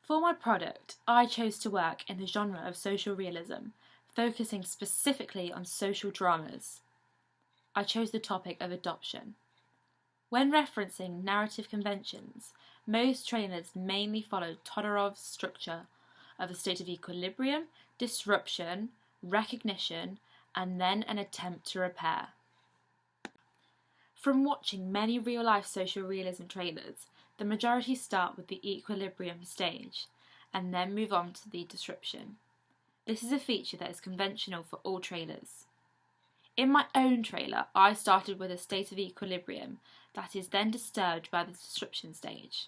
For my product, I chose to work in the genre of social realism, focusing specifically on social dramas. I chose the topic of adoption. When referencing narrative conventions, most trailers mainly follow Todorov's structure of a state of equilibrium, disruption, recognition, and then an attempt to repair. From watching many real-life social realism trailers, the majority start with the equilibrium stage, and then move on to the disruption. This is a feature that is conventional for all trailers. In my own trailer, I started with a state of equilibrium that is then disturbed by the disruption stage.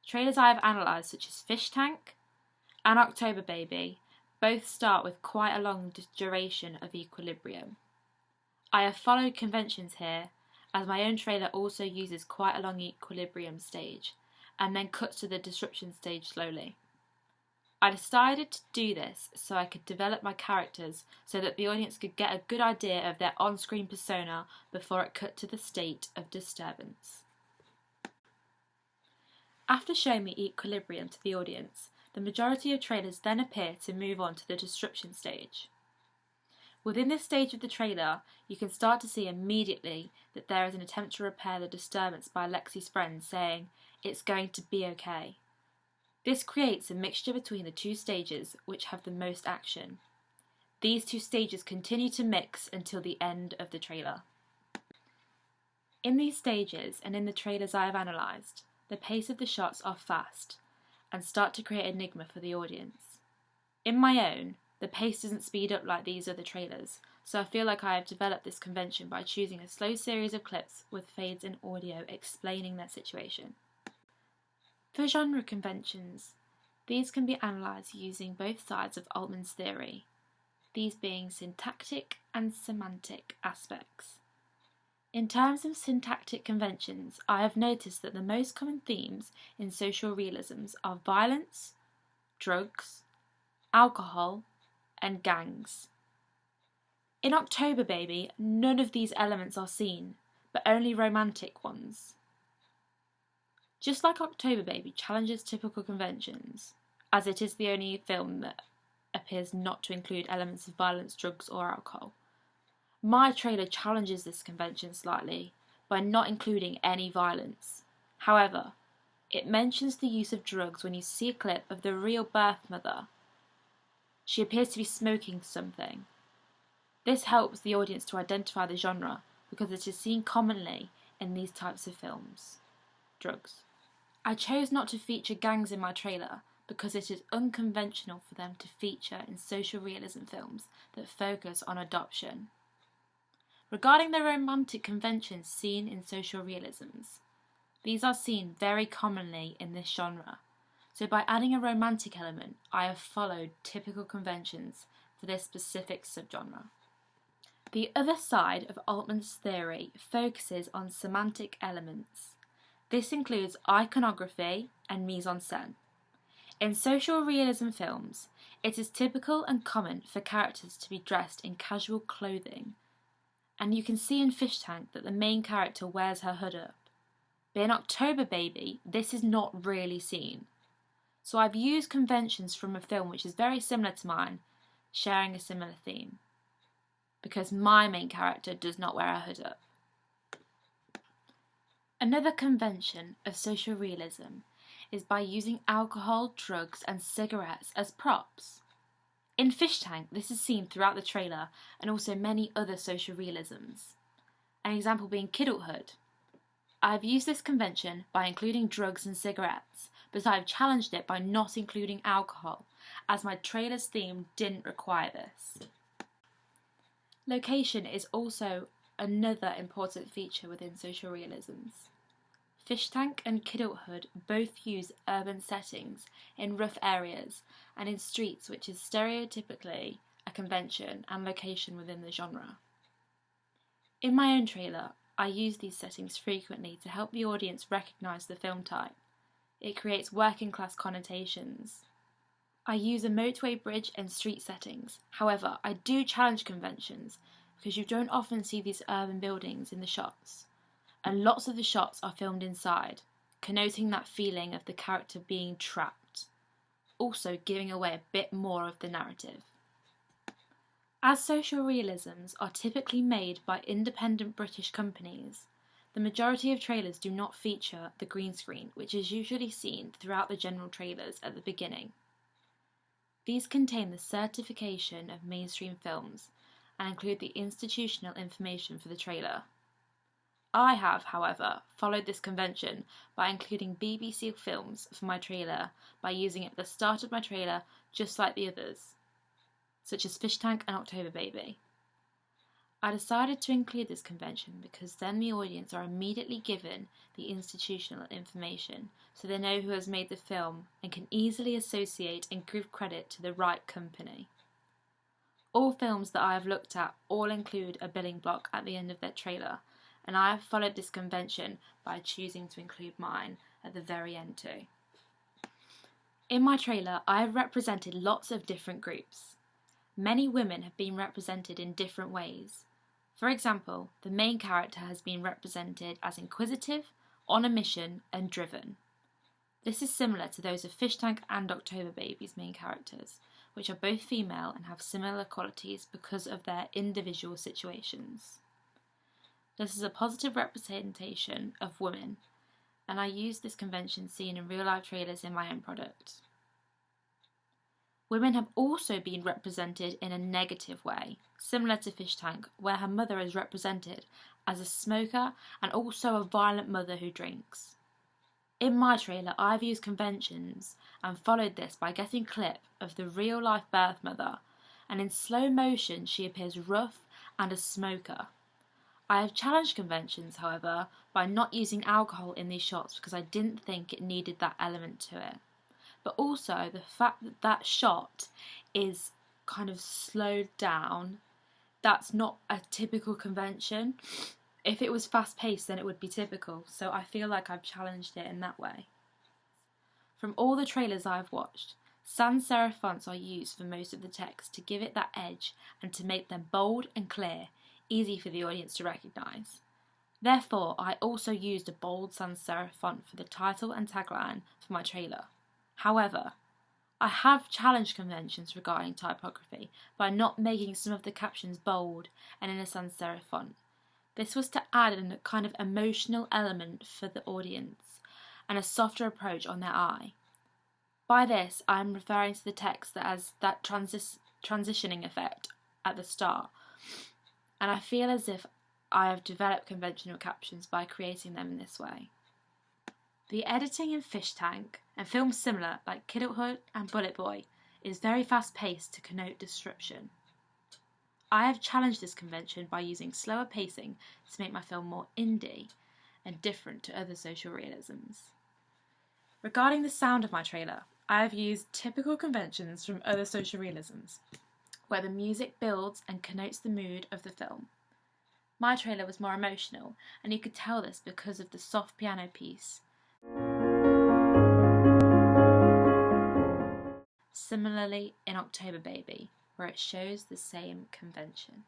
Trailers I have analysed, such as Fish Tank and October Baby, both start with quite a long duration of equilibrium. I have followed conventions here, as my own trailer also uses quite a long equilibrium stage, and then cuts to the disruption stage slowly. I decided to do this so I could develop my characters so that the audience could get a good idea of their on-screen persona before it cut to the state of disturbance. After showing me equilibrium to the audience, the majority of trailers then appear to move on to the disruption stage. Within this stage of the trailer, you can start to see immediately that there is an attempt to repair the disturbance by Lexi's friends saying, "It's going to be okay." This creates a mixture between the two stages which have the most action. These two stages continue to mix until the end of the trailer. In these stages, and in the trailers I have analysed, the pace of the shots are fast and start to create enigma for the audience. In my own, the pace doesn't speed up like these other trailers, so I feel like I have developed this convention by choosing a slow series of clips with fades in audio explaining their situation. For genre conventions, these can be analysed using both sides of Altman's theory, these being syntactic and semantic aspects. In terms of syntactic conventions, I have noticed that the most common themes in social realisms are violence, drugs, alcohol, and gangs. In October Baby, none of these elements are seen, but only romantic ones. Just like October Baby challenges typical conventions, as it is the only film that appears not to include elements of violence, drugs, or alcohol, my trailer challenges this convention slightly by not including any violence. However, it mentions the use of drugs when you see a clip of the real birth mother. She appears to be smoking something. This helps the audience to identify the genre because it is seen commonly in these types of films. Drugs. I chose not to feature gangs in my trailer because it is unconventional for them to feature in social realism films that focus on adoption. Regarding the romantic conventions seen in social realisms, these are seen very commonly in this genre. So by adding a romantic element, I have followed typical conventions for this specific subgenre. The other side of Altman's theory focuses on semantic elements. This includes iconography and mise-en-scène. In social realism films, it is typical and common for characters to be dressed in casual clothing, and you can see in Fish Tank that the main character wears her hood up. But in October Baby, this is not really seen. So I've used conventions from a film which is very similar to mine, sharing a similar theme, because my main character does not wear a hood up. Another convention of social realism is by using alcohol, drugs, and cigarettes as props. In Fish Tank, this is seen throughout the trailer and also many other social realisms. An example being Kidulthood. I've used this convention by including drugs and cigarettes, but I've challenged it by not including alcohol, as my trailer's theme didn't require this. Location is also another important feature within social realisms. Fish Tank and Kidulthood both use urban settings in rough areas and in streets, which is stereotypically a convention and location within the genre. In my own trailer, I use these settings frequently to help the audience recognise the film type. It creates working class connotations. I use a motorway bridge and street settings. However, I do challenge conventions because you don't often see these urban buildings in the shots, and lots of the shots are filmed inside, connoting that feeling of the character being trapped. also giving away a bit more of the narrative. As social realisms are typically made by independent British companies, the majority of trailers do not feature the green screen, which is usually seen throughout the general trailers at the beginning. These contain the certification of mainstream films and include the institutional information for the trailer. I have, however, followed this convention by including BBC films for my trailer by using it at the start of my trailer just like the others, such as Fish Tank and October Baby. I decided to include this convention because then the audience are immediately given the institutional information so they know who has made the film and can easily associate and give credit to the right company. All films that I have looked at all include a billing block at the end of their trailer, and I have followed this convention by choosing to include mine at the very end too. In my trailer, I have represented lots of different groups. Many women have been represented in different ways. For example, the main character has been represented as inquisitive, on a mission, and driven. This is similar to those of Fish Tank and October Baby's main characters, which are both female and have similar qualities because of their individual situations. This is a positive representation of women, and I use this convention seen in real life trailers in my own product. Women have also been represented in a negative way, similar to Fish Tank, where her mother is represented as a smoker and also a violent mother who drinks. In my trailer, I've used conventions and followed this by getting a clip of the real-life birth mother, and in slow motion she appears rough and a smoker. I have challenged conventions, however, by not using alcohol in these shots because I didn't think it needed that element to it. But also the fact that that shot is kind of slowed down, that's not a typical convention. If it was fast paced then it would be typical, so I feel like I've challenged it in that way. From all the trailers I've watched, sans serif fonts are used for most of the text to give it that edge and to make them bold and clear, easy for the audience to recognise. Therefore, I also used a bold sans serif font for the title and tagline for my trailer. However, I have challenged conventions regarding typography by not making some of the captions bold and in a sans serif font. This was to add a kind of emotional element for the audience and a softer approach on their eye. By this, I am referring to the text that has that transitioning effect at the start, and I feel as if I have developed conventional captions by creating them in this way. The editing in Fish Tank and films similar like Kidulthood and Bullet Boy is very fast paced to connote disruption. I have challenged this convention by using slower pacing to make my film more indie and different to other social realisms. Regarding the sound of my trailer, I have used typical conventions from other social realisms, where the music builds and connotes the mood of the film. My trailer was more emotional, and you could tell this because of the soft piano piece. Similarly in October Baby, where it shows the same convention.